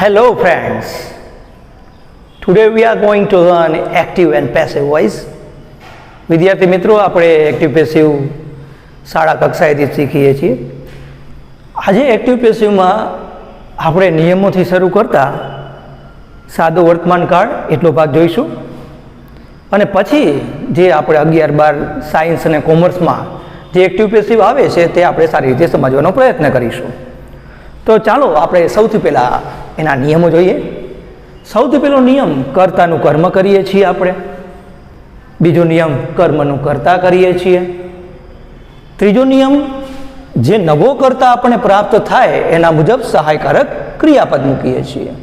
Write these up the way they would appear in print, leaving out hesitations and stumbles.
Hello friends, today we are going to learn active and passive voice. વિદ્યાર્થી મિત્રો, આપણે active passive શાળા કક્ષાએથી શીખીએ છીએ. આજે એક્ટિવ પેસિવમાં આપણે નિયમોથી શરૂ કરતા સાદો વર્તમાન કાળ એટલો ભાગ જોઈશું અને પછી જે આપણે 11-12 સાયન્સ અને કોમર્સમાં જે એક્ટિવ પેસિવ આવે છે તે આપણે સારી રીતે સમજવાનો પ્રયત્ન કરીશું. તો ચાલો આપણે સૌથી પહેલાં એના નિયમો જોઈએ. સૌથી પહેલો નિયમ, કર્તાનું કર્મ કરીએ છીએ આપણે. બીજો નિયમ, કર્મનું કર્તા કરીએ છીએ. ત્રીજો નિયમ, જે નવો કર્તા આપણને પ્રાપ્ત થાય એના મુજબ સહાયકારક ક્રિયાપદ મૂકીએ છીએ.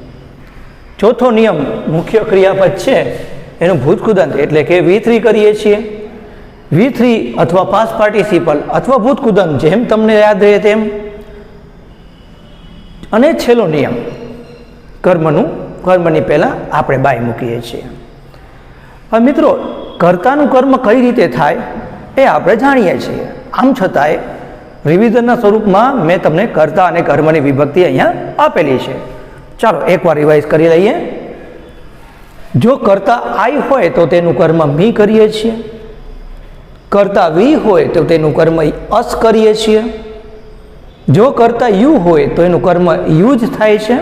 ચોથો નિયમ, મુખ્ય ક્રિયાપદ છે એનું ભૂતકૃદંત એટલે કે V3 કરીએ છીએ. V3 અથવા પાસ્ટ પાર્ટિસિપલ અથવા ભૂતકૃદંત જેમ તમને યાદ રહે તેમ. અને છેલ્લો નિયમ, કર્મની પહેલાં આપણે બાય મૂકીએ છીએ. હવે મિત્રો, કર્તાનું કર્મ કઈ રીતે થાય એ આપણે જાણીએ છીએ. આમ છતાંય રિવિઝનના સ્વરૂપમાં મેં તમને કર્તા અને કર્મની વિભક્તિ અહીંયા આપેલી છે. ચાલો એકવાર રિવાઇઝ કરી લઈએ. જો કર્તા આઈ હોય તો તેનું કર્મ મી કરીએ છીએ. કર્તા વી હોય તો તેનું કર્મ અસ કરીએ છીએ. જો કર્તા યુ હોય તો એનું કર્મ યુ જ થાય છે.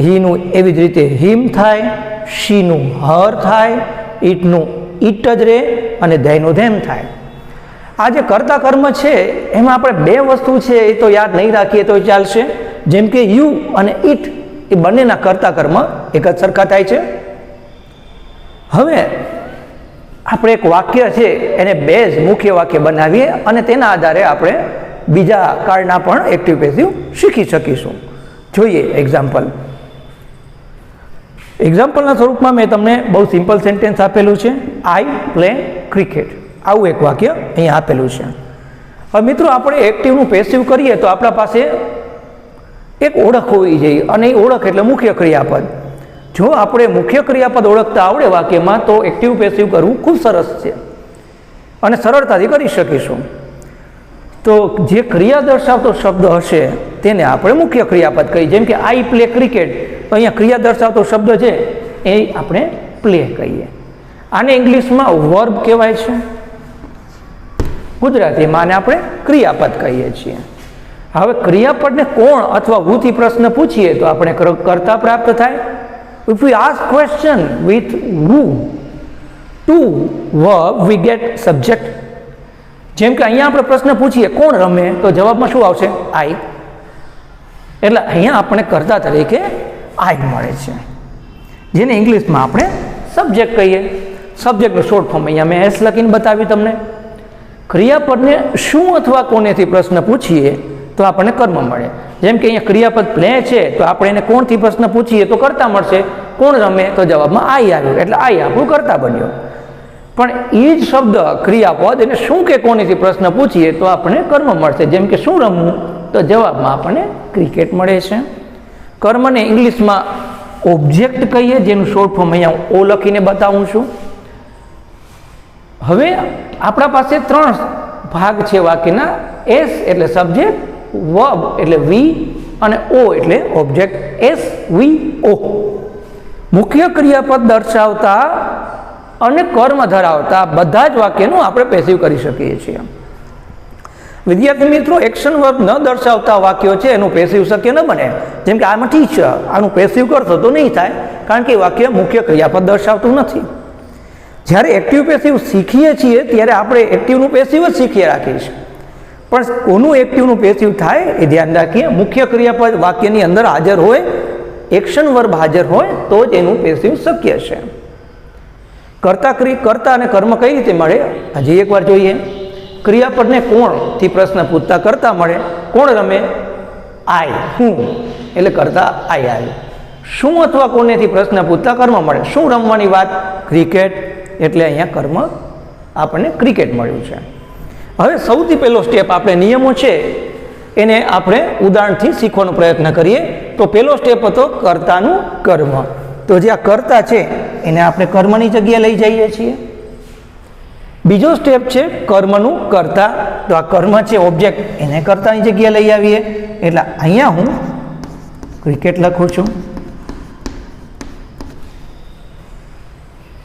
હીનું એવી જ રીતે હિમ થાય, શીનું હર થાય, ઈટનું ઈટ જ રહે અને ધૈનું ધેમ થાય. આ જે કર્તા કર્મ છે એમાં આપણે બે વસ્તુ છે એ તો યાદ નહીં રાખીએ તો ચાલશે. જેમ કે યુ અને ઈટ એ બંનેના કર્તા કર્મ એક જ સરખા થાય છે. હવે આપણે એક વાક્ય છે એને બેઝ મુખ્ય વાક્ય બનાવીએ અને તેના આધારે આપણે બીજા કાળના પણ એક્ટિવ પેસિવ શીખી શકીશું. જોઈએ એક્ઝામ્પલના સ્વરૂપમાં મેં તમને બહુ સિમ્પલ સેન્ટેન્સ આપેલું છે. આઈ પ્લે ક્રિકેટ, આવું એક વાક્ય અહીંયા આપેલું છે. હવે મિત્રો, આપણે એક્ટિવનું પેસિવ કરીએ તો આપણા પાસે એક ઓળખ હોવી જોઈએ અને એ ઓળખ એટલે મુખ્ય ક્રિયાપદ. જો આપણે મુખ્ય ક્રિયાપદ ઓળખતા આવડે વાક્યમાં તો એક્ટિવ પેસિવ કરવું ખૂબ સરસ છે અને સરળતાથી કરી શકીશું. તો જે ક્રિયા દર્શાવતો શબ્દ હશે તેને આપણે મુખ્ય ક્રિયાપદ કહીએ. જેમ કે આઈ પ્લે ક્રિકેટ, તો અહીંયા ક્રિયા દર્શાવતો શબ્દ છે એ આપણે પ્લે કહીએ. આને ઇંગ્લિશમાં વર્બ કહેવાય છે, ગુજરાતીમાં આને આપણે ક્રિયાપદ કહીએ છીએ. હવે ક્રિયાપદને કોણ અથવા હુથી પ્રશ્ન પૂછીએ તો આપણે કર્તા પ્રાપ્ત થાય. If V ask question with who to verb we get subject. જેમ કે અહીંયા આપણે પ્રશ્ન પૂછીએ કોણ રમે તો જવાબમાં શું આવશે? આઈ. એટલે અહીંયા આપણે કર્તા તરીકે આઈ મળે છે, જેને ઇંગ્લિશમાં આપણે સબ્જેક્ટ કહીએ. સબ્જેક્ટનું શોર્ટ ફોર્મ અહીંયા મેં એસ લખીને બતાવ્યું તમને. ક્રિયાપદને શું અથવા કોનેથી પ્રશ્ન પૂછીએ તો આપણને કર્મ મળે. જેમ કે અહીંયા ક્રિયાપદ પ્લે છે તો આપણે એને કોણથી પ્રશ્ન પૂછીએ તો કર્તા મળશે. કોણ રમે તો જવાબમાં આઈ આવ્યું એટલે આઈ આપણું કર્તા બન્યો. પણ એ જ શબ્દ ક્રિયાપદ એને શું કે કોનેથી પ્રશ્ન પૂછીએ તો આપણને કર્મ મળશે. જેમ કે શું રમવું તો જવાબમાં આપણને ક્રિકેટ મળે છે. કર્મને ઇંગ્લિશમાં ઓબ્જેક્ટ કહીએ, જેનું શોર્ટ ફોર્મ અહીંયા ઓ લખીને બતાવું છું. હવે આપણા પાસે 3 ભાગ છે વાક્યના. એસ એટલે સબ્જેક્ટ, વર્બ એટલે વી અને ઓ એટલે ઓબ્જેક્ટ. એસ વી ઓ મુખ્ય ક્રિયાપદ દર્શાવતા અને કર્મ ધરાવતા બધા જ વાક્યનું આપણે પેસિવ કરી શકીએ છીએ. વિદ્યાર્થી મિત્રો, એક્શન વર્બ ન દર્શાવતા વાક્યો છે એનું પેસિવ શક્ય ન બને. જેમ કે આમ ટીચર, આનું પેસિવ કરશો તો નહીં થાય, કારણ કે વાક્ય મુખ્ય ક્રિયાપદ દર્શાવતું નથી. જ્યારે એક્ટિવ પેસિવ શીખીએ છીએ ત્યારે આપણે એક્ટિવનું પેસિવ જ શીખી રાખીશું. પણ કોનું એક્ટિવનું પેસિવ થાય એ ધ્યાન રાખીએ. મુખ્ય ક્રિયાપદ વાક્યની અંદર હાજર હોય, એક્શન વર્બ હાજર હોય તો જ એનું પેસિવ શક્ય છે. કર્તા અને કર્મ કઈ રીતે મળે હજી એકવાર જોઈએ. ક્રિયાપદને કોણથી પ્રશ્ન પૂછતા કર્તા મળે. કોણ રમે? આઈ. હું એટલે કર્તા આઈ આવ્યું. શું અથવા કોનેથી પ્રશ્ન પૂછતા કર્મ મળે. શું રમવાની વાત? ક્રિકેટ, એટલે અહીંયા કર્મ આપણને ક્રિકેટ મળ્યું છે. હવે સૌથી પહેલો સ્ટેપ આપણે નિયમો છે એને આપણે ઉદાહરણથી શીખવાનો પ્રયત્ન કરીએ. તો પહેલો સ્ટેપ હતો કર્તાનું કર્મ. તો જે આ કર્તા છે એને આપણે કર્મની જગ્યાએ લઈ જઈએ છીએ. બીજો સ્ટેપ છે કર્મનું કર્તા. તો આ કર્મ છે ઓબ્જેક્ટ, એને કર્તાની જગ્યાએ લઈ આવીએ. એટલે અહીંયા હું ક્રિકેટ લખું છું.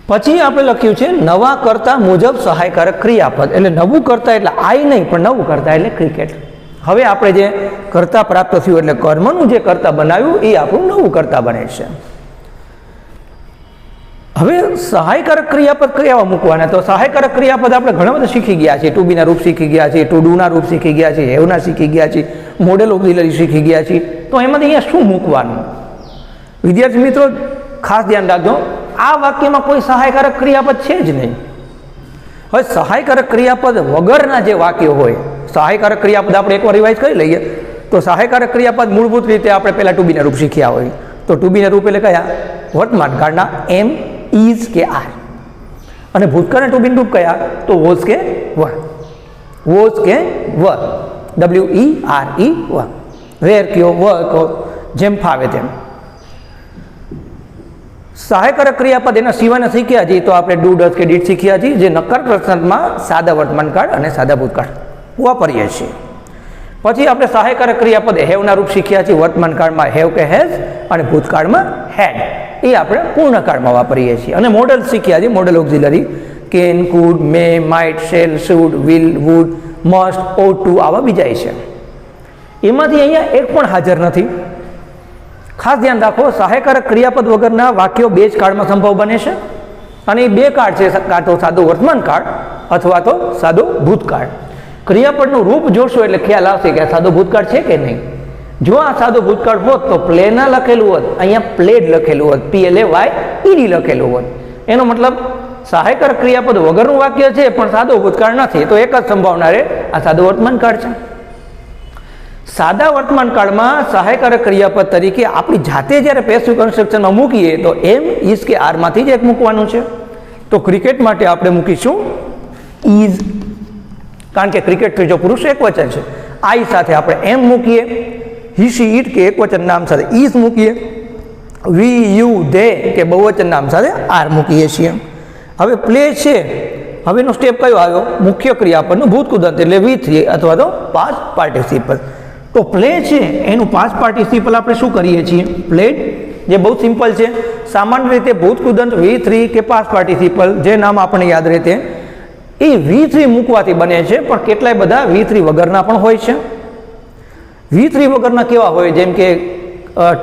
પછી આપણે લખ્યું છે નવા કર્તા મુજબ સહાયકારક ક્રિયાપદ, એટલે નવું કર્તા એટલે આઈ નહીં પણ નવું કર્તા એટલે ક્રિકેટ. હવે આપણે જે કર્તા પ્રાપ્ત થયું એટલે કર્મનું જે કર્તા બનાવ્યું એ આપણું નવું કર્તા બને છે. હવે સહાયકારક ક્રિયાપદ કયા મૂકવાના? તો સહાયકારક ક્રિયાપદ આપણે ઘણા બધા શીખી ગયા છીએ. ટુ બીના રૂપ શીખી ગયા છીએ, ટુ ડુના રૂપ શીખી ગયા છીએ, હેવના શીખી ગયા છીએ, મોડેલ ઓક્ઝિલરી શીખી ગયા છીએ. તો એમાંથી અહીંયા શું મૂકવાનું? વિદ્યાર્થી મિત્રો ખાસ ધ્યાન રાખજો, આ વાક્યમાં કોઈ સહાયકારક ક્રિયાપદ છે જ નહીં. હવે સહાયકારક ક્રિયાપદ વગરના જે વાક્યો હોય, સહાયકારક ક્રિયાપદ આપણે એકવાર રિવાઇઝ કરી લઈએ તો સહાયકારક ક્રિયાપદ મૂળભૂત રીતે આપણે પહેલાં ટુ બીના રૂપ શીખ્યા હોય. તો ટુ બીના રૂપ એટલે કયા? વર્તમાન કાળના એમ, ઇઝ કે આર. અને ભૂતકાળના ટુ બીના રૂપ કયા? તો વોઝ કે વર. વોઝ કે વર, WERE વર. વેર કયો, વર કહો, જેમ ફાવે તેમ. સહાયકારક ક્રિયાપદ એના સિવાયના શીખ્યા છીએ તો આપણે ડુ, ડઝ કે ડીડ શીખ્યા છીએ, જે નક્કર પ્રસંગમાં સાદા વર્તમાન કાળ અને સાદા ભૂતકાળ વાપરીએ છીએ. પછી આપણે સહાયકારક ક્રિયાપદ હેવના રૂપ શીખ્યા છીએ. વર્તમાન કાળમાં હેવ કે હેઝ અને ભૂતકાળમાં હેડ, એ આપણે પૂર્ણકાળમાં વાપરીએ છીએ. અને મોડેલ શીખ્યા છીએ, model auxiliary can, could, may, might, shall, should, will, would, must, ought to, આવા બીજા છે. એમાંથી અહીંયા એક પણ હાજર નથી. ખાસ ધ્યાન રાખો, સહાયકારક ક્રિયાપદ વગરના વાક્યો બે જ કાળમાં સંભવ બને છે. અને એ બે કાળ છે, કાં તો સાદો વર્તમાન કાળ અથવા તો સાદો ભૂતકાળ. ક્રિયાપદનું રૂપ જોશો એટલે ખ્યાલ આવશે કે આ સાદો ભૂતકાળ છે કે નહીં. જો આ સાદો ભૂતકાળ હોત તો પ્લેના લખેલું હોત, અહીંયા પ્લેડ લખેલું હોત, PLAYED લખેલું હોત. એનો મતલબ સહાયકારક ક્રિયાપદ વગરનું વાક્ય છે પણ સાદો ભૂતકાળ નથી, તો એક જ સંભાવના રહે, આ સાદો વર્તમાન કાળ છે. સાદા વર્તમાન કાળમાં સહાયકારક ક્રિયાપદ તરીકે આપણી જાતે જ્યારે પેસિવ કન્સ્ટ્રક્શનમાં મૂકીએ તો એમ, ઇઝ કે આરમાંથી જ એક મૂકવાનું છે. તો ક્રિકેટ માટે આપણે મૂકીશું ઇઝ, કારણ કે ક્રિકેટ ત્રીજો પુરુષ એકવચન છે. આઈ સાથે આપણે એમ મૂકીએ, હી, શી, ઇટ કે એકવચન નામ સાથે ઇઝ મૂકીએ, વી, યુ, ધે કે બહુવચન નામ સાથે આર મૂકીએ છીએ. હવે પ્લે છે, હવે એનો સ્ટેપ કયો આવ્યો? મુખ્ય ક્રિયાપદનું ભૂતકૃદંત એટલે V3 અથવા તો પાસ્ટ પાર્ટિસિપલ. તો પ્લે છે એનું પાસ્ટ પાર્ટિસિપલ આપણે શું કરીએ છીએ? પ્લેડ, જે બહુ સિમ્પલ છે. સામાન્ય રીતે ભૂતકૃદંત V3 કે પાસ્ટ પાર્ટિસિપલ જે નામ આપણને યાદ રહે તે એ V3 મૂકવાથી બને છે, પણ કેટલાય બધા V3 વગરના પણ હોય છે. V3 વગરના કેવા હોય? જેમ કે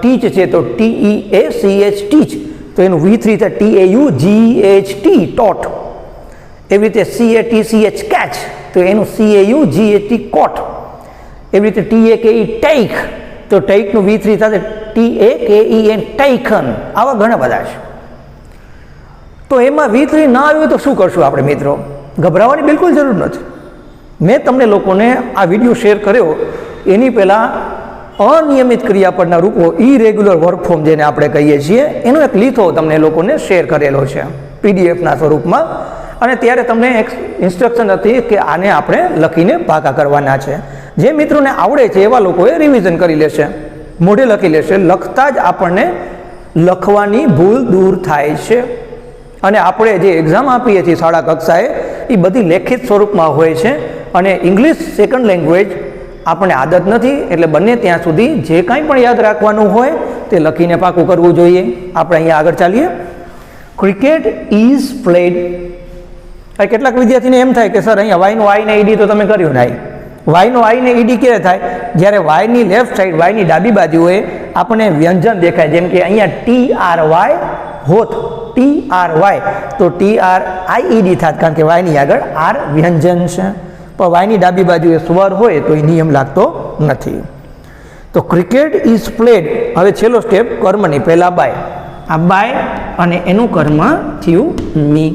ટીચ છે તો TEACH ટીચ, તો એનું V3 થાય TAUGHT ટોટ. એવી રીતે CATCH કેચ, તો એનું CAUGHT કોટ. એવી રીતે TAKE ટેક, તો ટેકનું V3 સાથે TAKEN ટેકન. આવા ઘણા બધા છે. તો એમાં V3 ના આવ્યું તો શું કરશું આપણે મિત્રો? ગભરાવાની બિલકુલ જરૂર નથી. મેં તમને લોકોને આ વિડીયો શેર કર્યો એની પહેલાં અનિયમિત ક્રિયાપદના રૂપો, ઇરેગ્યુલર વર્ક ફોર્મ જેને આપણે કહીએ છીએ, એનો એક લીથો તમને લોકોને શેર કરેલો છે PDFના સ્વરૂપમાં. અને ત્યારે તમને એક ઇન્સ્ટ્રક્શન હતી કે આને આપણે લખીને પાકા કરવાના છે. જે મિત્રોને આવડે છે એવા લોકોએ રિવિઝન કરી લેશે, મોઢે લખી લેશે. લખતા જ આપણને લખવાની ભૂલ દૂર થાય છે. અને આપણે જે એક્ઝામ આપીએ છીએ શાળા કક્ષાએ એ બધી લેખિત સ્વરૂપમાં હોય છે. અને ઇંગ્લિશ સેકન્ડ લેંગ્વેજ આપણને આદત નથી, એટલે બને ત્યાં સુધી જે કાંઈ પણ યાદ રાખવાનું હોય તે લખીને પાકું કરવું જોઈએ. આપણે અહીંયા આગળ ચાલીએ. Cricket is played. કેટલાક વિદ્યાર્થીને એમ થાય કે સર અહીંયા વાયનો આઈ ને ઈડી તો તમે કર્યું નહીં. વાયનો આઈ ને ઈડી ક્યારે થાય? જ્યારે વાયની લેફ્ટ સાઈડ, વાયની ડાબી બાજુએ આપણને વ્યંજન દેખાય, જેમ કે અહીંયા TRY હોત, TRY, તો TRIED થાત, કારણ કે વાયની આગળ આર વ્યંજન છે. પણ વાયની ડાબી બાજુએ સ્વર હોય તો એ નિયમ લાગતો નથી. તો ક્રિકેટ ઇઝ પ્લેડ. હવે છેલ્લો સ્ટેપ કર્મની, પહેલા બાય, આ બાય અને એનું કર્મ થયું મી.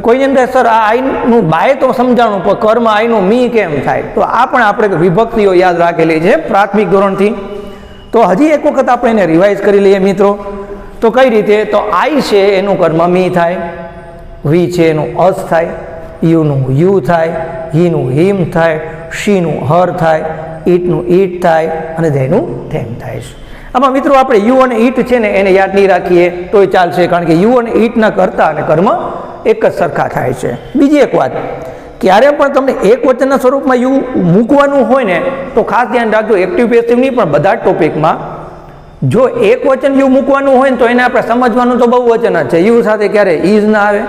કોઈને એમ થાય સર આ આઈનું બાય તો સમજાણું પણ કર્મ આઈનું મી કેમ થાય? તો આ પણ આપણે વિભક્તિઓ યાદ રાખેલી છે પ્રાથમિક ધોરણથી. તો હજી એક વખત આપણે એને રિવાઇઝ કરી લઈએ મિત્રો. તો કઈ રીતે? તો આઈ છે એનું કર્મ મી થાય, વી છે એનું અસ થાય, યુનું યુ થાય, હીનું હિમ થાય, શીનું હર થાય, ઈટનું ઈટ થાય અને ધેનું ધેમ થાય છે. આમાં મિત્રો આપણે યુ અને ઈટ છે ને એને યાદ નહીં રાખીએ તોય ચાલશે, કારણ કે યુ અને ઈટના કર્તા અને કર્મ એક જ સરખા થાય છે. બીજી એક વાત ક્યારે પણ તમને એક વચનના સ્વરૂપમાં યુ મૂકવાનું હોય ને તો ખાસ ધ્યાન રાખજો, એક્ટિવ પેસિવ નહીં પણ બધા જ ટોપિકમાં જો એક વચન યુ મૂકવાનું હોય ને તો એને આપણે સમજવાનું તો બહુ વચન જ છે. યુ સાથે ક્યારે ઇઝ ના આવે,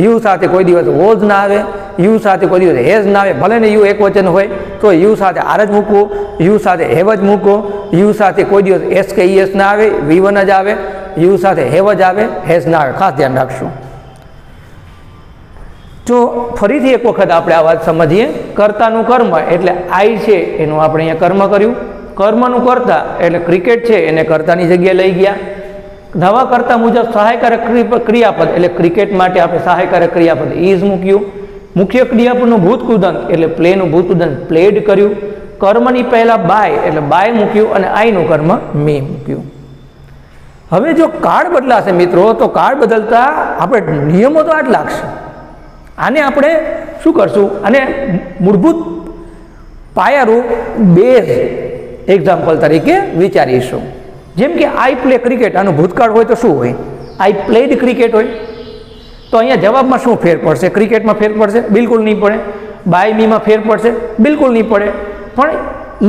યુ સાથે કોઈ દિવસ વોઝ ના આવે, યુ સાથે કોઈ દિવસ હેઝ ના આવે. ભલે ને યુ એક વચન હોય તો યુ સાથે આર જ મૂકવો, યુ સાથે હેવ જ મૂકો, યુ સાથે કોઈ દિવસ એસ કે ઈએસ ના આવે, V1 જ આવે, યુ સાથે હેવ જ આવે, હેઝ ના આવે. ખાસ ધ્યાન રાખશું. જો ફરીથી એક વખત આપણે આ વાત સમજીએ, કર્તાનું કર્મ એટલે આઈ છે એનું આપણે અહીંયા કર્મ કર્યું, કર્મનું કર્તા એટલે ક્રિકેટ છે એને કર્તાની જગ્યાએ લઈ ગયા. નવા કર્તા મુજબ સહાયકારક ક્રિયાપદ એટલે ક્રિકેટ માટે આપણે સહાયકારક ક્રિયાપદ ઇઝ મૂક્યું. મુખ્ય ક્રિયાપદનું ભૂતકૃદંત એટલે પ્લેનું ભૂતકૃદંત પ્લેડ કર્યું. કર્મની પહેલા બાય એટલે બાય મૂક્યું અને આઈનું કર્મ મી મૂક્યું. હવે જો કાળ બદલાશે મિત્રો તો કાળ બદલતા આપણે નિયમો તો આ જ લાગશે. આને આપણે શું કરશું, અને મૂળભૂત પાયારૂપ બેઝ એક્ઝામ્પલ તરીકે વિચારીશું. જેમ કે આઈ પ્લે ક્રિકેટ, આનું ભૂતકાળ હોય તો શું હોય, આઈ પ્લેડ ક્રિકેટ હોય. તો અહીંયા જવાબમાં શું ફેર પડશે, ક્રિકેટમાં ફેર પડશે? બિલકુલ નહીં પડે. બાય મીમાં ફેર પડશે? બિલકુલ નહીં પડે. પણ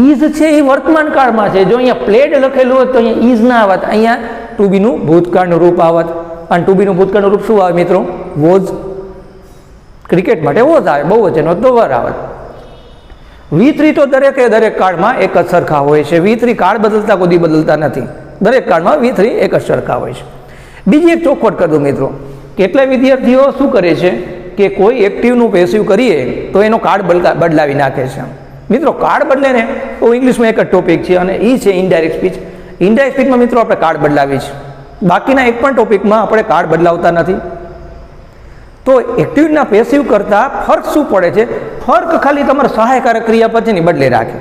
ઇઝ છે એ વર્તમાન કાળમાં છે. જો અહીંયા પ્લેડ લખેલું હોત તો અહીંયા ઇઝ ના આવત, અહીંયા ટુ બીનું ભૂતકાળનું રૂપ આવત. અને ટુ બીનું ભૂતકાળનું રૂપ શું આવે મિત્રો? વોઝ. ક્રિકેટ માટે વોઝ આવે, બહુ વચન હોત તો વર આવત. V3 તો દરેક કાળમાં એક જ સરખા હોય છે. V3 કાળ બદલતા કોઈ બદલતા નથી. દરેક કાળમાં V3 એક જ સરખા હોય છે. બીજી એક ચોખવટ કરી દઉં મિત્રો, કેટલાય વિદ્યાર્થીઓ શું કરે છે કે કોઈ એક્ટિવનું પેસિવ કરીએ તો એનો કાળ બદલાવી નાખે છે. મિત્રો કાળ બદલે ને તો ઇંગ્લિશમાં એક જ ટોપિક છે અને એ છે ઇનડાયરેક્ટ સ્પીચ. ઇનડાયરેક્ટ સ્પીચમાં મિત્રો આપણે કાળ બદલાવી છે, બાકીના એક પણ ટોપિકમાં આપણે કાળ બદલાવતા નથી. તો એક્ટિવના પેસિવ કરતાં ફરક શું પડે છે? ફરક ખાલી તમારે સહાયકારક ક્રિયાપદ છે ને બદલે રાખે.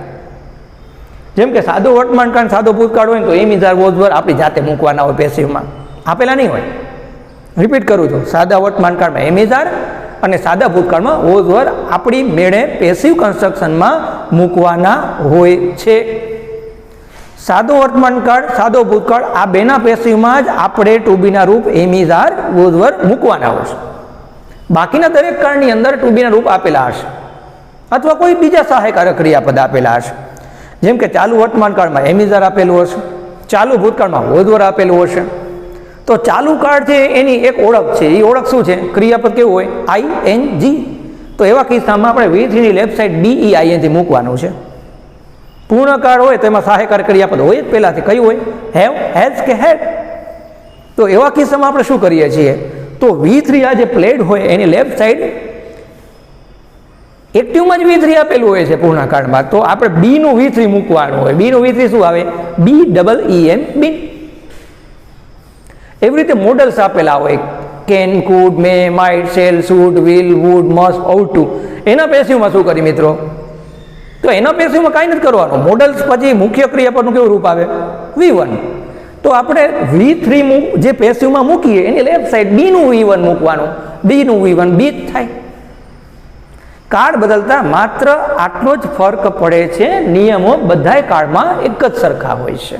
જેમ કે સાદો વર્તમાન કાળ સાદો ભૂતકાળ હોય ને તો એમ ઇઝ આર વોઝ વર આપણી જાતે મૂકવાના હોય, પેસિવમાં આપેલા નહીં હોય. રિપીટ કરું છું, સાદા વર્તમાન કાળમાં એમ ઇઝ આર અને સાદા ભૂતકાળમાં વોઝ વર આપણી મેળે પેસિવ કન્સ્ટ્રક્શનમાં મૂકવાના હોય છે. સાદો વર્તમાન કાળ સાદો ભૂતકાળ આ બેના પેસિવમાં જ આપણે ટુ બીના રૂપ એમ ઇઝ આર વોઝ વર મૂકવાના હોય છે. બાકીના દરેક કાળની અંદર ટુ બીના રૂપ આપેલા હશે અથવા કોઈ બીજા સહાયકારક ક્રિયાપદ આપેલા હશે. જેમ કે ચાલુ વર્તમાન કાળમાં એમ ઇઝ આર આપેલું હશે, ચાલુ ભૂતકાળમાં વોઝ વર આપેલું હશે. તો ચાલુ કાળ છે એની એક ઓળખ છે. એ ઓળખ શું છે? ક્રિયાપદ કેવું હોય? ING. તો એવા કિસ્સામાં આપણે V3 ની લેફ્ટ સાઈડ DEING મૂકવાનું છે. પૂર્ણ કાળ હોય તો એમાં સહાયકારક ક્રિયાપદ હોય જ પહેલાથી. કયું હોય? હેવ, હેઝ કે હેડ. તો એવા કિસ્સામાં આપણે શું કરીએ છીએ? તો V3 આ જે પ્લેડ હોય એની લેફ્ટ સાઈડ એક્ટિવમાં જ V3 આપેલું હોય છે પૂર્ણ કાળમાં, તો આપણે બીનું V3 મૂકવાનું હોય. બીનું V3 શું આવે? BEEN, બીન. એવી રીતે મોડલ્સ આપેલા હોય, can, could, may, might, shall, should, will, would, must, ought to. એના પેસિવમાં શું કરી મિત્રો? તો એના પેસિવમાં કાંઈ નથી કરવાનું. મોડલ્સ પછી મુખ્ય ક્રિયાપદનું કેવું રૂપ આવે? V1. તો આપણે V3 જે પેસિવમાં મૂકીએ એની લેફ્ટ સાઈડ બીનું V1 મૂકવાનું. બીનું V1 બી જ થાય. કાળ બદલતા માત્ર આટલો જ ફરક પડે છે. નિયમો બધાય કાળમાં એક જ સરખા હોય છે.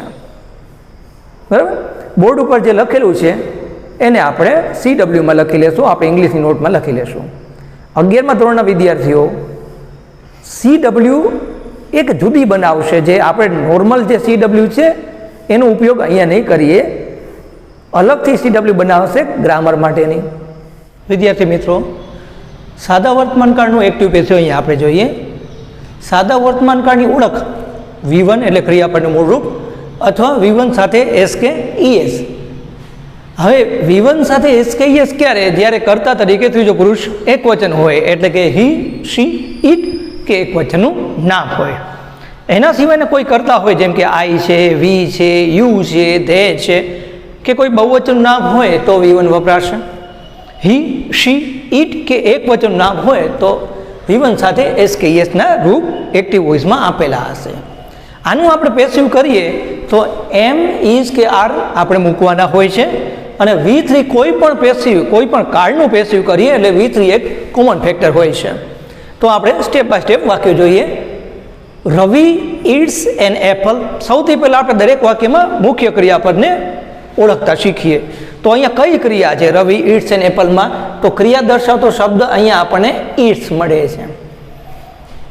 બરાબર? બોર્ડ ઉપર જે લખેલું છે એને આપણે CWમાં લખી લેશું, આપણે ઇંગ્લિશની નોટમાં લખી લેશું. 11મા ધોરણના વિદ્યાર્થીઓ CW એક જુદી બનાવશે, જે આપણે નોર્મલ જે CW છે એનો ઉપયોગ અહીંયા નહીં કરીએ, અલગથી CW બનાવશે ગ્રામર માટેની. વિદ્યાર્થી મિત્રો, સાદા વર્તમાનકાળનું એક્ટિવ પેસિવ અહીંયા આપણે જોઈએ. સાદા વર્તમાનકાળની ઓળખ V1 એટલે ક્રિયાપદનું મૂળરૂપ અથવા V1 સાથે SK ES. હવે V1 સાથે SK ES ક્યારે? જ્યારે કર્તા તરીકે ત્રીજો પુરુષ એક વચન હોય, એટલે કે હી, શી, ઇટ કે એક વચનનું નામ હોય. એના સિવાયના કોઈ કરતા હોય, જેમ કે આઈ છે, વી છે, યુ છે, ધે છે, કે કોઈ બહુવચનનું નામ હોય તો V1 વપરાશે. હી, શી, ઇટ કે એક વચનનું નામ હોય તો V1 સાથે SKES ના રૂપ એક્ટિવ વોઇસમાં આપેલા હશે. આનું આપણે પેસિવ કરીએ તો એમ, ઇઝ કે આર આપણે મૂકવાના હોય છે. અને V3 કોઈ પણ પેસિવ, કોઈ પણ કાળનું પેસિવ કરીએ એટલે V3 એક કોમન ફેક્ટર હોય છે. તો આપણે સ્ટેપ બાય સ્ટેપ વાક્ય જોઈએ. રવિ ઇટ્સ એન એપલ. સૌથી પહેલાં આપણે દરેક વાક્યમાં મુખ્ય ક્રિયાપદને ઓળખતા શીખીએ. તો અહીંયા કઈ ક્રિયા છે રવિ ઇટ્સ એન્ડ એપલમાં? તો ક્રિયા દર્શાવતો શબ્દ અહીંયા આપણને ઇટ્સ મળે છે.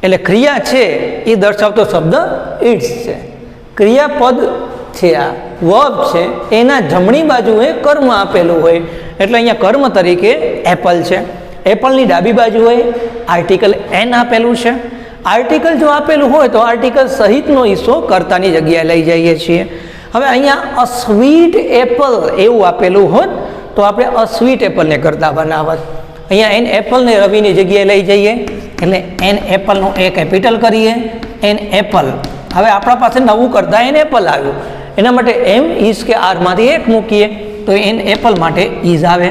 એટલે ક્રિયા છે એ દર્શાવતો શબ્દ ઇટ્સ છે. ક્રિયાપદ છે આ વર્બ છે એના જમણી બાજુએ કર્મ આપેલું હોય એટલે અહીંયા કર્મ તરીકે એપલ છે. એપલની ડાબી બાજુએ આર્ટિકલ એન આપેલું છે. આર્ટિકલ જો આપેલું હોય તો આર્ટિકલ સહિતનો હિસ્સો કર્તાની જગ્યાએ લઈ જઈએ છીએ. હવે અહીંયા અ સ્વીટ એપલ એવું આપેલું હોત તો આપણે અ સ્વીટ એપલને કરતા બનાવત. અહીંયા એન એપલને રવિની જગ્યાએ લઈ જઈએ એટલે એન એપલનો એ કેપિટલ કરીએ એન એપલ. હવે આપણા પાસે નવું કરતા એન એપલ આવ્યું એના માટે એમ ઇઝ કે આરમાંથી એક મૂકીએ તો એન એપલ માટે ઇઝ આવે.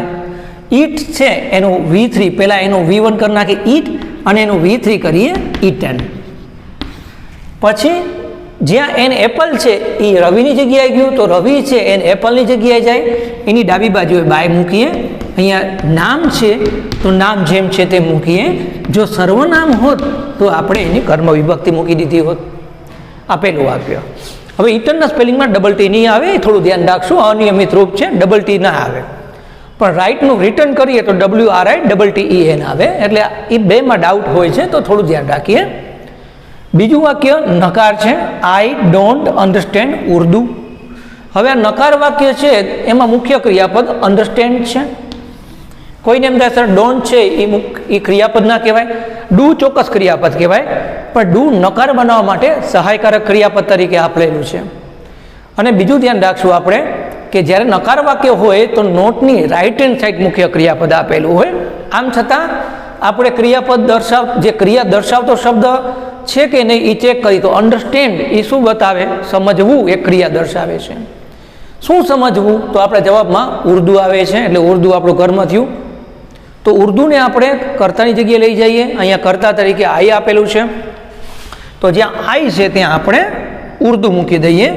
ઈટ છે એનું V3 પહેલાં એનું V1 કરી નાખીએ ઈટ અને એનું V3 કરીએ ઈટન. પછી જ્યાં એન એપલ છે એ રવિની જગ્યાએ ગયું તો રવિ છે એન એપલની જગ્યાએ જાય એની ડાબી બાજુએ બાય મૂકીએ. અહીંયા નામ છે તો નામ જેમ છે તે મૂકીએ. જો સર્વનામ હોત તો આપણે એની કર્મ વિભક્તિ મૂકી દીધી હોત. આપેલું વાક્ય. હવે ઈટનના સ્પેલિંગમાં ડબલ ટી નહીં આવે એ થોડું ધ્યાન રાખશું. અનિયમિત રૂપ છે ડબલ ટી ના આવે પણ રાઇટનું રિટર્ન કરીએ તો WRITTEN આવે એટલે એ બેમાં ડાઉટ હોય છે તો થોડું ધ્યાન રાખીએ. બીજું વાક્ય નકાર છે આઈ ડોન્ટ અન્ડરસ્ટેન્ડ ઉર્દુ. હવે આ નકાર વાક્ય છે એમાં મુખ્ય ક્રિયાપદ અન્ડરસ્ટેન્ડ છે. કોઈને એમ થાય સર ડોન્ટ છે એ ક્રિયાપદ ના કહેવાય, ડુ ચોક્કસ ક્રિયાપદ કહેવાય પણ ડુ નકાર બનાવવા માટે સહાયકારક ક્રિયાપદ તરીકે આપેલું છે. અને બીજું ધ્યાન રાખશું આપણે કે જ્યારે નકાર વાક્ય હોય તો નોટની રાઇટ હેન્ડ સાઈડ મુખ્ય ક્રિયાપદ આપેલું હોય. આમ છતાં આપણે ક્રિયાપદ જે ક્રિયા દર્શાવતો શબ્દ છે કે નહીં એ ચેક કરી તો અન્ડરસ્ટેન્ડ એ શું બતાવે? સમજવું એ ક્રિયા દર્શાવે છે. શું સમજવું? તો આપણે જવાબમાં ઉર્દુ આવે છે એટલે ઉર્દુ આપણું કર્મ થયું. તો ઉર્દુને આપણે કર્તાની જગ્યાએ લઈ જઈએ. અહીંયા કર્તા તરીકે આઈ આપેલું છે તો જ્યાં આઈ છે ત્યાં આપણે ઉર્દુ મૂકી દઈએ.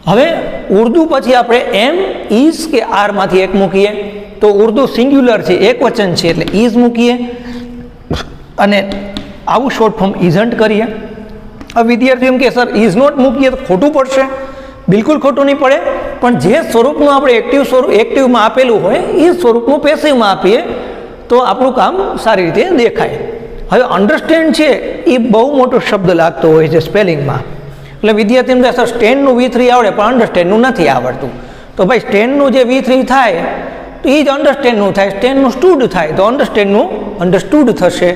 હવે ઉર્દુ પછી આપણે એમ ઇઝ કે આરમાંથી એક મૂકીએ તો ઉર્દુ સિંગ્યુલર છે એક વચન છે એટલે ઇઝ મૂકીએ અને આવું શોર્ટ ફોર્મ ઇઝન્ટ કરીએ. હવે વિદ્યાર્થીઓ એમ કે સર ઇઝ નોટ મૂકીએ તો ખોટું પડશે. બિલકુલ ખોટું નહીં પડે પણ જે સ્વરૂપનું આપણે એક્ટિવમાં આપેલું હોય એ સ્વરૂપનું પેસિવમાં આપીએ તો આપણું કામ સારી રીતે દેખાય. હવે અન્ડરસ્ટેન્ડ છે એ બહુ મોટો શબ્દ લાગતો હોય છે સ્પેલિંગમાં એટલે વિદ્યાર્થીને સર સ્ટેન્ડનું V3 આવડે પણ અન્ડરસ્ટેન્ડનું નથી આવડતું તો ભાઈ સ્ટેન્ડનું જે V3 થાય તો એ જ અન્ડરસ્ટેન્ડનું થાય. સ્ટેન્ડનું સ્ટૂડ થાય તો અન્ડરસ્ટેન્ડનું અન્ડરસ્ટૂડ થશે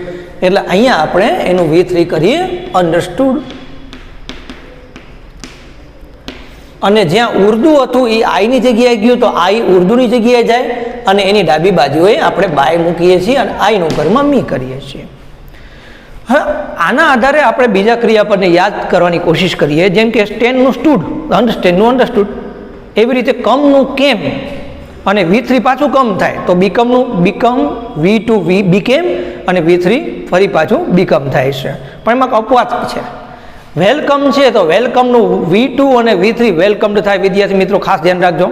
એટલે અહીંયા આપણે એનું V3 કરીએ અન્ડરસ્ટૂડ. અને જ્યાં ઉર્દુ હતું એ આઈની જગ્યાએ ગયું તો આઈ ઉર્દુની જગ્યાએ જાય અને એની ડાબી બાજુએ આપણે બાય મૂકીએ છીએ અને આઈનું કર્મ મી કરીએ છીએ. હવે આના આધારે આપણે બીજા ક્રિયાપદને યાદ કરવાની કોશિશ કરીએ જેમ કે સ્ટેન્ડનું સ્ટૂડ અન્ડરસ્ટેન્ડનું અન્ડરસ્ટૂડ. એવી રીતે કમનું કેમ અને V3 પાછું કમ થાય તો બીકમનું બીકમ V2 બીકેમ અને V3 ફરી પાછું બીકમ થાય છે પણ એમાં અપવાદ છે. વેલકમ છે તો વેલકમનું V2 અને V3 વેલકમ્ડ થાય વિદ્યાર્થી મિત્રો ખાસ ધ્યાન રાખજો.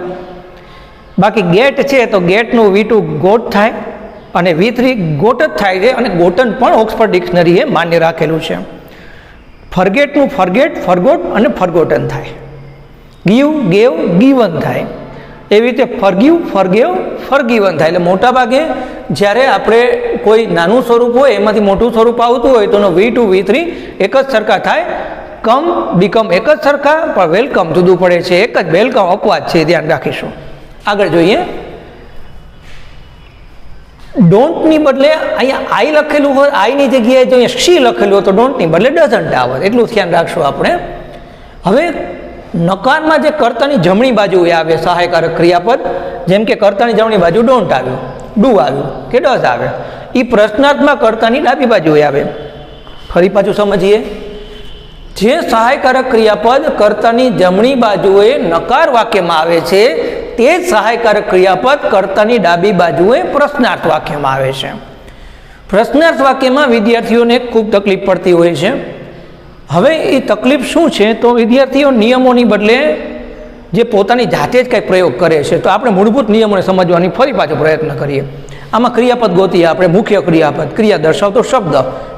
બાકી ગેટ છે તો ગેટનું V2 ગોટ થાય અને V3 ગોટ જ થાય છે અને ગોટન પણ ઓક્સફર્ડ ડિક્શનરીએ માન્ય રાખેલું છે. ફરગેટનું ફરગેટ ફરગોટ અને ફરગોટન થાય. ગીવ ગેવ ગીવન થાય. એવી રીતે ફરગીવ ફરગેવ ફરગીવન થાય. એટલે મોટાભાગે જ્યારે આપણે કોઈ નાનું સ્વરૂપ હોય એમાંથી મોટું સ્વરૂપ આવતું હોય તો V2 V3 એક જ સરખા થાય. કમ બીકમ એક જ સરખા પણ વેલકમ જુદું પડે છે. એક જ વેલકમ અપવાદ છે ધ્યાન રાખીશું. આગળ જોઈએ. ડોન્ટની બદલે અહીંયા આઈ લખેલું હોય આઈની જગ્યાએ જો અહીંયા શી લખેલું હોય તો ડોન્ટની બદલે ડઝન્ટ આવે એટલું ધ્યાન રાખશું આપણે. હવે નકારમાં જે કર્તાની જમણી બાજુએ આવે સહાયકારક ક્રિયાપદ જેમ કે કર્તાની જમણી બાજુ ડોન્ટ આવ્યું ડુ આવ્યું કે ડઝ આવે એ પ્રશ્નાર્થમાં કર્તાની ડાબી બાજુએ આવે. ફરી પાછું સમજીએ. જે સહાયકારક ક્રિયાપદ કર્તાની જમણી બાજુએ નકાર વાક્યમાં આવે છે તે જ સહાયકારક ક્રિયાપદ કર્તાની ડાબી બાજુએ પ્રશ્નાર્થ વાક્યમાં આવે છે. પ્રશ્નાર્થ વાક્યમાં વિદ્યાર્થીઓને ખૂબ તકલીફ પડતી હોય છે. હવે એ તકલીફ શું છે તો વિદ્યાર્થીઓ નિયમોની બદલે જે પોતાની જાતે જ કંઈક પ્રયોગ કરે છે તો આપણે મૂળભૂત નિયમોને સમજવાની ફરી પાછો પ્રયત્ન કરીએ. આમાં ક્રિયાપદ ગોતીએ આપણે મુખ્ય ક્રિયાપદ ક્રિયા દર્શાવતો શબ્દ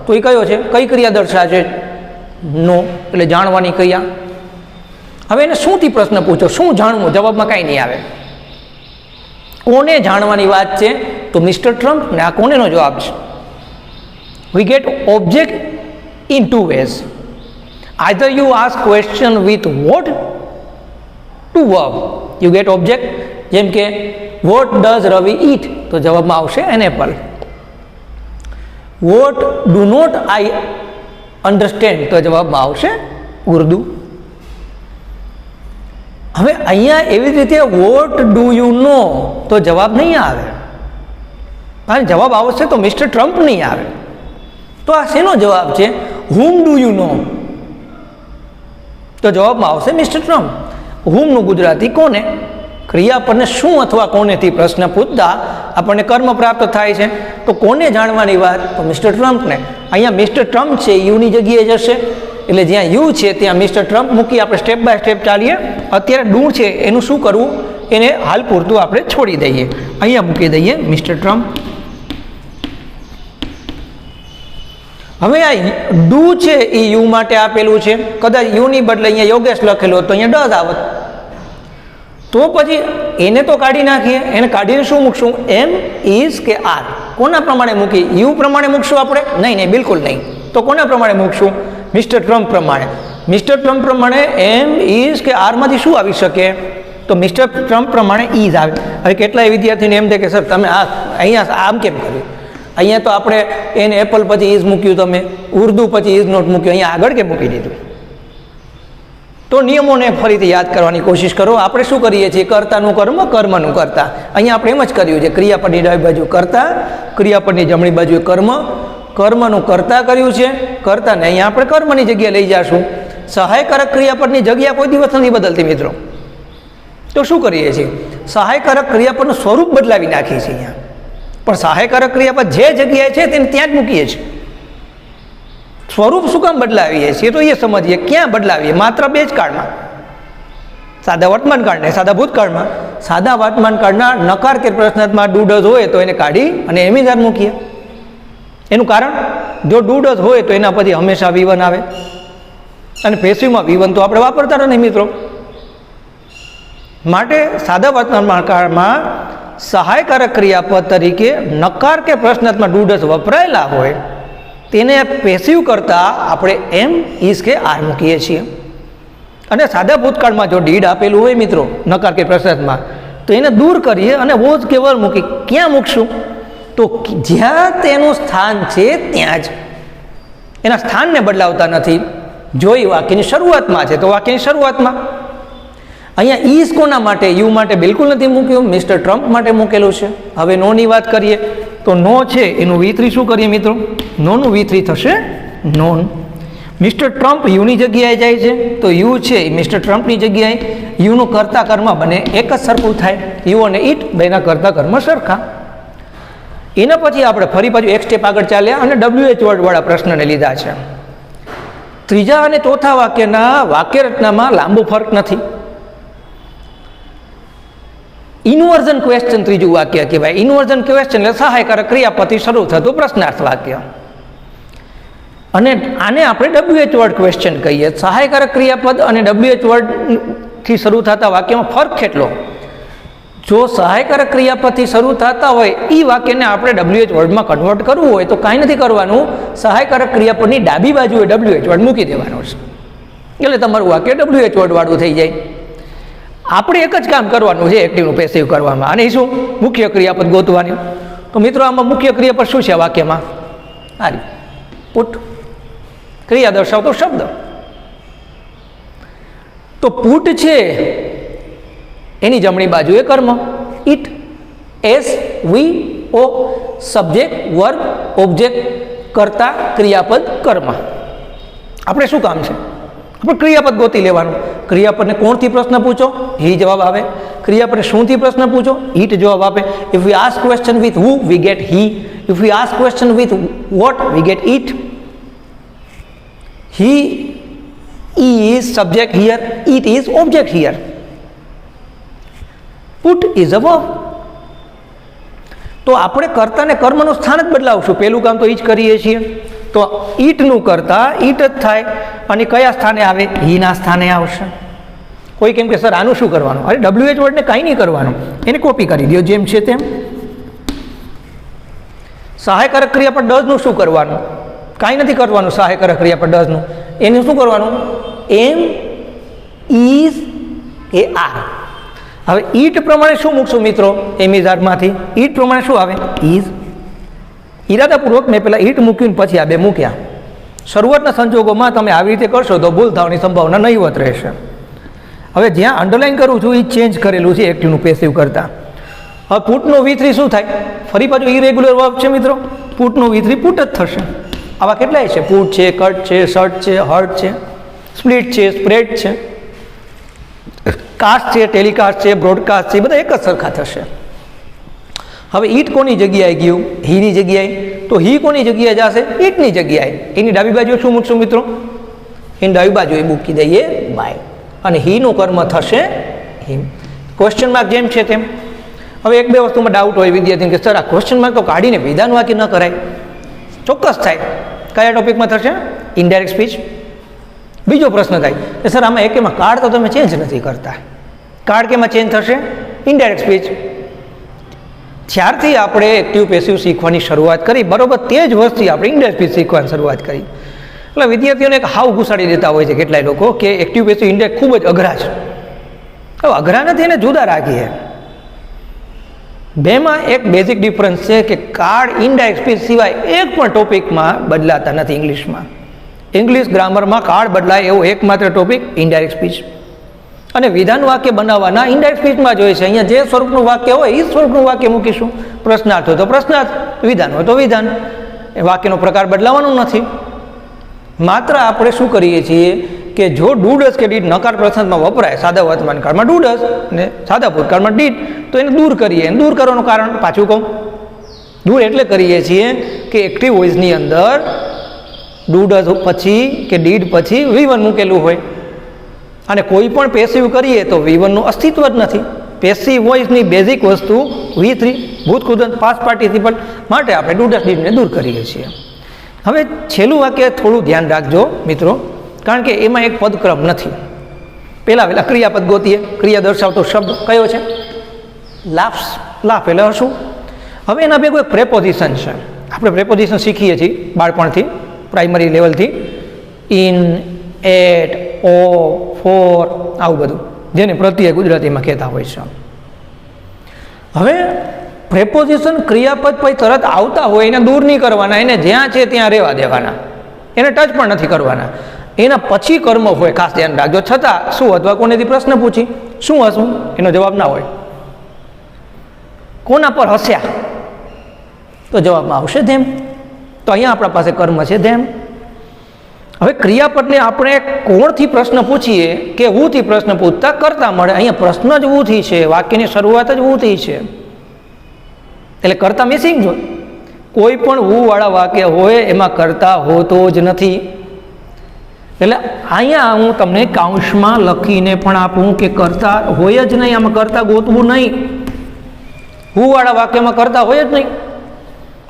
તો એ કયો છે? કઈ ક્રિયા દર્શાવે છે? નો એટલે જાણવાની ક્રિયા. હવે એને શુંથી પ્રશ્ન પૂછો, શું જાણવું, જવાબમાં કાંઈ નહીં આવે. કોને જાણવાની વાત છે? તો મિસ્ટર ટ્રમ્પ ને આ કોનેનો જવાબ છે. We get object in two ways. Either you ask question with what to verb, you get object. જેમ કે વોટ ડઝ રવિ ઈટ, તો જવાબમાં આવશે an apple. What do not I understand, તો જવાબમાં આવશે ઉર્દુ. હવે અહીંયા એવી રીતે વોટ ડુ યુ નો, તો જવાબ નહીં આવે. કારણ જવાબ આવશે તો મિસ્ટર ટ્રમ્પ નહીં આવે. તો આ શેનો જવાબ છે? હુમ ડુ યુ નો, તો જવાબમાં આવશે મિસ્ટર ટ્રમ્પ. હુમનું ગુજરાતી કોને. ક્રિયાપદને શું અથવા કોનેથી પ્રશ્ન પૂછતા આપણને કર્મ પ્રાપ્ત થાય છે. તો કોને જાણવાની વાત? તો મિસ્ટર ટ્રમ્પને. અહીંયા મિસ્ટર ટ્રમ્પ છે યુની જગ્યાએ જશે, એટલે જ્યાં યુ છે ત્યાં મિસ્ટર ટ્રમ્પ મૂકી આપણે સ્ટેપ બાય સ્ટેપ ચાલીએ. અત્યારે ડુ છે એનું શું કરવું, એને હાલ પૂરતું આપણે છોડી દઈએ. અહીંયા મૂકી દઈએ મિસ્ટર ટ્રમ્પ. હવે આ ડુ છે એ યુ માટે આપેલું છે. કદાચ યુની બદલે અહીંયા યોગેશ લખેલું તો અહીંયા ડઝ આવત. તો પછી એને તો કાઢી નાખીએ. એને કાઢીને શું મૂકશું? એમ, ઇઝ કે આર. કોના પ્રમાણે મૂકી? યુ પ્રમાણે મૂકશું આપણે? નહીં, બિલકુલ નહીં. તો કોના પ્રમાણે મૂકશું? મિસ્ટર ટ્રમ્પ પ્રમાણે. મિસ્ટર ટ્રમ્પ પ્રમાણે એમ, ઇઝ કે આરમાંથી શું આવી શકે? તો મિસ્ટર ટ્રમ્પ પ્રમાણે ઇઝ આવે. હવે કેટલાય વિદ્યાર્થીને એમ થાય કે સર તમે આ અહીંયા આમ કેમ કર્યું? અહીંયા તો આપણે એને એપલ પછી ઇઝ મૂક્યું, તમે ઉર્દુ પછી ઇઝ નોટ મૂક્યું, અહીંયા આગળ કેમ મૂકી દીધું? તો નિયમોને ફરીથી યાદ કરવાની કોશિશ કરો. આપણે શું કરીએ છીએ? કર્તાનું કર્મ, કર્મનું કર્તા. અહીંયા આપણે એમ જ કર્યું છે. ક્રિયાપદની ડાબી બાજુ કર્તા, ક્રિયાપદની જમણી બાજુ કર્મ, કર્મનું કર્તા કર્યું છે. કર્તાને અહીંયા આપણે કર્મની જગ્યાએ લઈ જઈશું. સહાયકારક ક્રિયાપદની જગ્યા કોઈ દિવસ નથી બદલતી મિત્રો. તો શું કરીએ છીએ? સહાયકારક ક્રિયાપદનું સ્વરૂપ બદલાવી નાખીએ છીએ અહીંયા. પણ સહાયકારક ક્રિયાપદ જે જગ્યાએ છે તેને ત્યાં જ મૂકીએ છીએ. સ્વરૂપ શું કામ બદલાવીએ છીએ તો એ સમજીએ. ક્યાં બદલાવીએ? માત્ર બે જ કાળમાં, સાદા વર્તમાન કાળ ને સાદા ભૂતકાળમાં. સાદા વર્તમાન કાળના નકાર કે પ્રશ્નાર્થમાં ડુ ડઝ હોય તો એને કાઢી અને એમિઝાર મૂકીએ. એનું કારણ, જો ડુ ડઝ હોય તો એના પછી હંમેશા V1 આવે, અને પેસિવમાં V1 તો આપણે વાપરતા નથી મિત્રો. માટે સાદા વર્તમાન કાળમાં સહાયકારક ક્રિયાપદ તરીકે નકાર કે પ્રશ્નાર્થમાં ડુ ડઝ વપરાયેલા હોય તેને પેસિવ કરતાં આપણે એમ, ઇઝ કે આર મૂકીએ છીએ. અને સાદા ભૂતકાળમાં જો ડીડ આપેલું હોય મિત્રો નકાર કે પ્રશ્નાર્થમાં, તો એને દૂર કરીએ અને વોઝ કે વર મૂકી. ક્યાં મૂકશું? તો જ્યાં તેનું સ્થાન છે ત્યાં જ. એના સ્થાનને બદલાવતા નથી. જો એ વાક્યની શરૂઆતમાં છે તો વાક્યની શરૂઆતમાં. અહીંયા ઇઝ કોના માટે? યુ માટે બિલકુલ નથી મૂક્યું, મિસ્ટર ટ્રમ્પ માટે મૂકેલું છે. હવે નોની વાત કરીએ તો નો છે એનું V3 શું કરીએ મિત્રો? નોનું V3 થશે નોન. મિસ્ટર ટ્રમ્પ યુની જગ્યાએ જાય છે તો યુ છે એ મિસ્ટર ટ્રમ્પની જગ્યાએ. યુનું કર્તા કર્મ બને એક જ સરખું થાય. યુ અને ઇટ બેના કર્તા કર્મ સરખા. એના પછી આપણે ફરી પાછું એક સ્ટેપ આગળ ચાલ્યા અને WH વર્ડવાળા પ્રશ્નને લીધા છે. ત્રીજા અને ચોથા વાક્યના વાક્ય રચનામાં લાંબો ફરક નથી. ઇન્વર્ઝન ક્વેશ્ચન ત્રીજું વાક્ય કહેવાય. ઇન્વર્ઝન ક્વેશ્ચન એટલે સહાયકારક ક્રિયાપદથી શરૂ થતું પ્રશ્નાર્થ વાક્ય. અને આને આપણે WH વર્ડ ક્વેશ્ચન કહીએ. સહાયકારક ક્રિયાપદ અને WH વર્ડથી શરૂ થતા વાક્યમાં ફરક કેટલો? જો સહાયકારક ક્રિયાપદથી શરૂ થતા હોય એ વાક્યને આપણે WH વર્ડમાં કન્વર્ટ કરવું હોય તો કાંઈ નથી કરવાનું. સહાયકારક ક્રિયાપદની ડાબી બાજુએ WH વર્ડ મૂકી દેવાનો છે, એટલે તમારું વાક્ય WH વર્ડવાળું થઈ જાય. આપણે એક જ કામ કરવાનું છે એક્ટિવનું પેસિવ કરવામાં. અને શું? મુખ્ય ક્રિયાપદ ગોતવાની. તો મિત્રો આમાં મુખ્ય ક્રિયાપદ શું છે વાક્યમાં? આરી પુટ, ક્રિયા દર્શાવતો શબ્દ. તો પુટ છે એની જમણી બાજુએ કર્મ, it, S, V, O, subject, verb, object, કર્તા, ક્રિયાપદ, કર્મ. આપણે શું કામ છે? આપણે ક્રિયાપદ ગોતી લેવાનું. ક્રિયાપદને કોણથી પ્રશ્ન પૂછો, હી જવાબ આવે. ક્રિયાપદને શુંથી પ્રશ્ન પૂછો, ઈટ જવાબ આપે. If V ask question with who, we get he. If V ask question with vote, we get it. He is subject here, it is object here. Put is a verb. તો આપણે કર્તા ને કર્મનું સ્થાન જ બદલાવશું. પહેલું કામ તો એ જ કરીએ છીએ. તો ઈટનું કરતા ઈટ જ થાય અને કયા સ્થાને આવે? હીના સ્થાને આવશે. કોઈ કેમ કે સર આનું શું કરવાનું, અરે WH વર્ડને કાંઈ નહીં કરવાનું, એને કોપી કરી દો જેમ છે તેમ. સહાયકારક ક્રિયા પર ડઝનું શું કરવાનું, કાંઈ નથી કરવાનું. સહાયકારક ક્રિયા પર ડઝનું એનું શું કરવાનું, એમ ઇઝ એ આર. હવે ઈટ પ્રમાણે શું મૂકશું મિત્રો, એમ ઇઝ આરમાંથી ઈટ પ્રમાણે શું આવે, ઇઝ. ઈરાદાપૂર્વક મેં પહેલાં ઈટ મૂક્યું ને પછી આ બે મૂક્યા. શરૂઆતના સંજોગોમાં તમે આવી રીતે કરશો તો ભૂલ થવાની સંભાવના નહીવત રહેશે. હવે જ્યાં અંડરલાઇન કરું છું એ ચેન્જ કરેલું છે એક્ટિવનું પેસિવ કરતાં. હવે પુટનો V3 શું થાય, ફરી પાછું ઇરેગ્યુલર વર્બ છે મિત્રો, પુટનો V3 પુટ જ થશે. આવા કેટલાય છે, પુટ છે, કટ છે, શર્ટ છે, હર્ટ છે, સ્પ્લિટ છે, સ્પ્રેડ છે, કાસ્ટ છે, ટેલિકાસ્ટ છે, બ્રોડકાસ્ટ છે, બધા એક જ સરખા થશે. હવે ઈટ કોની જગ્યાએ ગયું, હીની જગ્યાએ, તો હી કોની જગ્યાએ જશે, ઈટની જગ્યાએ. એની ડાબી બાજુએ શું મૂકશું મિત્રો, એની ડાબી બાજુએ મૂકી દઈએ બાય, અને હીનું કર્મ થશે હિમ. ક્વેશ્ચન માર્ક જેમ છે તેમ. હવે એક બે વસ્તુમાં ડાઉટ હોય વિદ્યાર્થીને કે સર આ ક્વેશ્ચન માર્ક તો કાઢીને વિધાન વાક્ય ન કરાય. ચોક્કસ થાય. કયા ટોપિકમાં થશે, ઇનડાયરેક્ટ સ્પીચ. બીજો પ્રશ્ન થાય કે સર આમાં એકેમાં કાર્ડ તો તમે ચેન્જ નથી કરતા, કાર્ડ કેમાં ચેન્જ થશે, ઇનડાયરેક્ટ સ્પીચ. જ્યારથી આપણે એક્ટિવ પેસિવ શીખવાની શરૂઆત કરી બરાબર તે જ વર્ષથી આપણે ઇનડાયરેક્ટ સ્પીચ શીખવાની શરૂઆત કરી. એટલે વિદ્યાર્થીઓને એક હાવ ઘુસાડી દેતા હોય છે કેટલાય લોકો કે એક્ટિવ પેસિવ ઇનડાયરેક્ટ ખૂબ જ અઘરા છે. હવે અઘરા નથી, એને જુદા રાખીએ. બેમાં એક બેઝિક ડિફરન્સ છે કે કાર્ડ ઇનડાયરેક્ટ સ્પીચ સિવાય એક પણ ટોપિકમાં બદલાતા નથી. ઇંગ્લિશમાં, ઇંગ્લિશ ગ્રામરમાં કાર્ડ બદલાય એવો એકમાત્ર ટોપિક ઇનડાયરેક્ટ સ્પીચ. અને વિધાન વાક્ય બનાવવાના ઇનડાયરેક્ટ સ્પીચમાં જ હોય છે. અહીંયા જે સ્વરૂપનું વાક્ય હોય એ સ્વરૂપનું વાક્ય મૂકીશું. પ્રશ્નાર્થ હોય તો પ્રશ્નાર્થ, વિધાન હોય તો વિધાન. એ વાક્યનો પ્રકાર બદલાવાનો નથી. માત્ર આપણે શું કરીએ છીએ કે જો ડુડસ કે ડીડ નકાર પ્રસંગમાં વપરાય, સાદા વર્તમાન કાળમાં ડુડસ અને સાદા ભૂતકાળમાં ડીડ, તો એને દૂર કરીએ. દૂર કરવાનું કારણ પાછું કહું, દૂર એટલે કરીએ છીએ કે એક્ટિવ વોઇસની અંદર ડુડસ પછી કે ડીડ પછી V1 મૂકેલું હોય, અને કોઈ પણ પેસિવ કરીએ તો V1નું અસ્તિત્વ જ નથી. પેસિવ વોઇસની બેઝિક વસ્તુ V3, ભૂતકૃદંત, પાસ્ટ પાર્ટિસિપલ, માટે આપણે ડુડસ ડીડને દૂર કરીએ છીએ. હવે છેલ્લું વાક્ય થોડું ધ્યાન રાખજો મિત્રો, કારણ કે એમાં એક પદક્રમ નથી. પહેલાં ક્રિયાપદ ગોતીએ. ક્રિયા દર્શાવતો શબ્દ કયો છે, લાફ્સ. લાફ એટલે શું. હવે એના ભેગું એક પ્રેપોઝિશન છે. આપણે પ્રેપોઝિશન શીખીએ છીએ બાળપણથી, પ્રાઇમરી લેવલથી. ઇન, એટ, ઓ, ફોર, આવું બધું, જેને પ્રત્યય ગુજરાતીમાં કહેતા હોય છે. હવે પ્રેપોઝિશન ક્રિયાપદ પછી તરત આવતા હોય એને દૂર નહીં કરવાના, એને જ્યાં છે ત્યાં રહેવા દેવાના, એને ટચ પણ નથી કરવાના. એના પછી કર્મ હોય, ખાસ ધ્યાન રાખજો. છતાં શું અથવા કોનેથી પ્રશ્ન પૂછી શું હશું, એનો જવાબ ના હોય. કોના પર હસ્યા, તો જવાબમાં આવશે ધેમ. તો અહીંયા આપણા પાસે કર્મ છે ધેમ. હવે ક્રિયાપદને આપણે કોણથી પ્રશ્ન પૂછીએ કે હુંથી પ્રશ્ન પૂછતા કરતા મળે. અહીંયા પ્રશ્ન જ હુંથી છે, વાક્યની શરૂઆત જ હુંથી છે, એટલે કરતા મિસિંગ જ હોય. કોઈ પણ હુવાળા વાક્ય હોય એમાં કરતા હોતો જ નથી. એટલે અહીંયા હું તમને કાઉન્સમાં લખીને પણ આપું કે કરતા હોય જ નહીં, આમાં કરતા ગોતવું નહીં. હુવાળા વાક્યમાં કરતા હોય જ નહીં.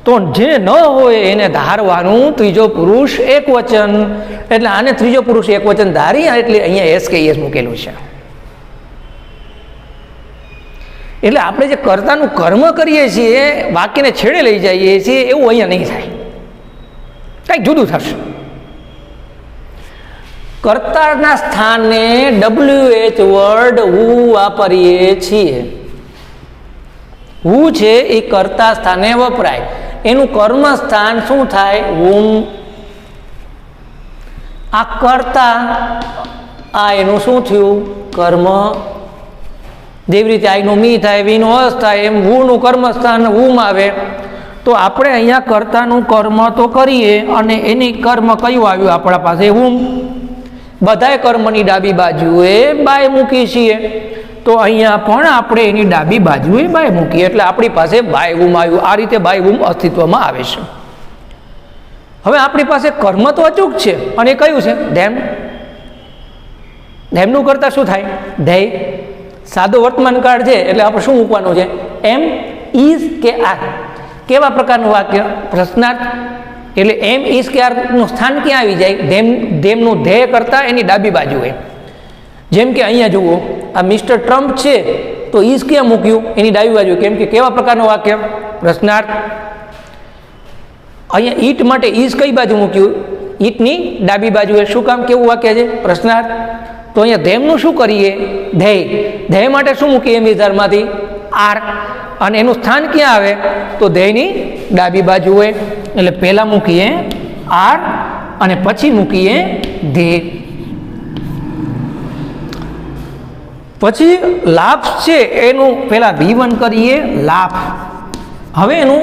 તો જે ન હોય એને ધારવાનું ત્રીજો પુરુષ એક વચન, એટલે આને ત્રીજો પુરુષ એક વચન ધારી, એટલે અહીંયા એસ કે એસ મૂકેલું છે. એટલે આપણે જે કર્તાનું કર્મ કરીએ છીએ, વાક્યને છેડે લઈ જઈએ છીએ, એવું અહીંયા નહીં થાય, કંઈક જુદું થશે. કર્તાના સ્થાને WH વર્ડ હું વાપરીએ છીએ. હું છે એ કર્તા સ્થાને વપરાય, એનું કર્મ સ્થાન શું થાય, હું. આ કર્તા, આ એનું શું થયું, કર્મ. જેવી રીતે આઈનું મી થાય, વીનું અસ થાય, એમ હુનું કર્મસ્થાન હુમ આવે. તો આપણે અહીંયા કર્તાનું કર્મ તો કરીએ, અને એની કર્મ કયું આવ્યું આપણા પાસે, હુમ. બધાય કર્મની ડાબી બાજુએ બાય મૂકી છીએ, તો અહીંયા પણ આપણે એની ડાબી બાજુએ બાય મૂકીએ, એટલે આપણી પાસે બાય હુમ આવ્યું. આ રીતે બાય હુમ અસ્તિત્વમાં આવે છે. હવે આપણી પાસે કર્મ તો અચૂક છે, અને એ કયું છે, ધેમ. ધેમનું કરતા શું થાય, ધેય. સાદો વર્તમાન કાળ છે એટલે આપણે શું મૂકવાનું છે, એમ, ઇઝ કે આર. કેવા પ્રકારનું વાક્ય, પ્રશ્નાર્થ. એટલે એમ, ઇઝ કે આરનું સ્થાન ક્યાં આવી જાય, ધેમનું ધ્યેય કરતા એની ડાબી બાજુએ. જેમ કે અહીંયા જુઓ, આ મિસ્ટર ટ્રમ્પ છે તો ઈઝ ક્યાં મૂક્યું? એની ડાબી બાજુ. કેમ કે કેવા પ્રકારનું વાક્ય? પ્રશ્નાર્થ. અહીંયા ઈટ માટે ઈઝ કઈ બાજુ મૂક્યું? ઈટની ડાબી બાજુએ. શું કામ? કેવું વાક્ય છે? પ્રશ્નાર્થ. તો અહીંયા ધેમનું શું કરીએ? ધેય. ધેય માટે શું મૂકીએ? મિઝારમાંથી આર. અને એનું સ્થાન ક્યાં આવે? તો ધેયની ડાબી બાજુએ. એટલે પહેલાં મૂકીએ આર અને પછી મૂકીએ ધે. પછી લાભ છે એનું પહેલાં V1 કરીએ લાભ. હવે એનું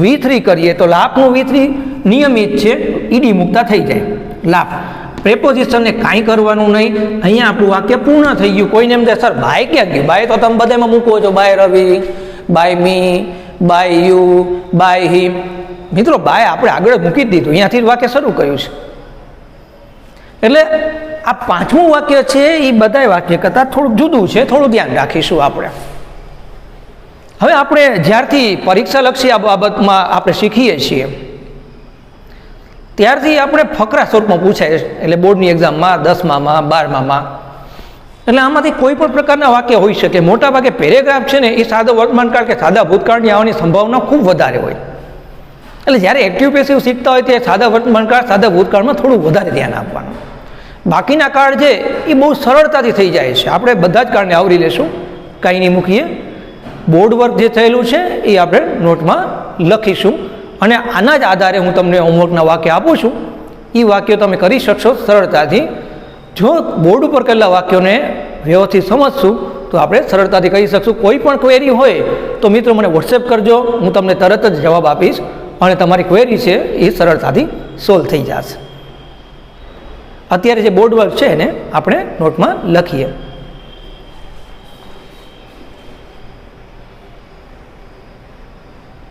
V3 કરીએ તો લાભનું V3 નિયમિત છે, ઈડી મૂકતા થઈ જાય લાભ. પ્રેપોઝિશનને કાંઈ કરવાનું નહીં. અહીંયા આપણું વાક્ય પૂર્ણ થઈ ગયું. કોઈને એમ થાય સર બાય ક્યાં ગયું? બાય તો તમે બધામાં મૂકો છો, by Ravi, by me, by you, by him. મિત્રો બાય આપણે આગળ મૂકી જ દીધું, અહીંયાથી વાક્ય શરૂ કર્યું છે. એટલે આ પાંચમું વાક્ય છે એ બધા વાક્ય કરતાં થોડુંક જુદું છે, થોડું ધ્યાન રાખીશું આપણે. હવે આપણે જ્યારથી પરીક્ષાલક્ષી આ બાબતમાં આપણે શીખીએ છીએ ત્યારથી આપણે ફકરા સ્વરૂપમાં પૂછાય, એટલે બોર્ડની એક્ઝામમાં 10મામાં 12મામાં. એટલે આમાંથી કોઈ પણ પ્રકારના વાક્ય હોઈ શકે. મોટાભાગે પેરેગ્રાફ છે ને એ સાદો વર્તમાનકાળ કે સાદા ભૂતકાળની આવવાની સંભાવના ખૂબ વધારે હોય. એટલે જ્યારે એક્ટિવ પેસિવ શીખતા હોય ત્યારે સાદા વર્તમાનકાળ સાદા ભૂતકાળમાં થોડું વધારે ધ્યાન આપવાનું. બાકીના કાળ છે એ બહુ સરળતાથી થઈ જાય છે. આપણે બધા જ કાળને આવરી લેશું, કાંઈ નહીં મૂકીએ. બોર્ડ વર્ક જે થયેલું છે એ આપણે નોટમાં લખીશું અને આના જ આધારે હું તમને હોમવર્કના વાક્ય આપું છું. એ વાક્યો તમે કરી શકશો સરળતાથી. જો બોર્ડ ઉપર કરેલા વાક્યોને વ્યવસ્થિત સમજશું તો આપણે સરળતાથી કરી શકશું. કોઈ પણ ક્વેરી હોય તો મિત્રો મને વોટ્સએપ કરજો, હું તમને તરત જ જવાબ આપીશ અને તમારી ક્વેરી છે એ સરળતાથી સોલ્વ થઈ જશે. અત્યારે જે બોર્ડ વર્ક છે એને આપણે નોટમાં લખીએ.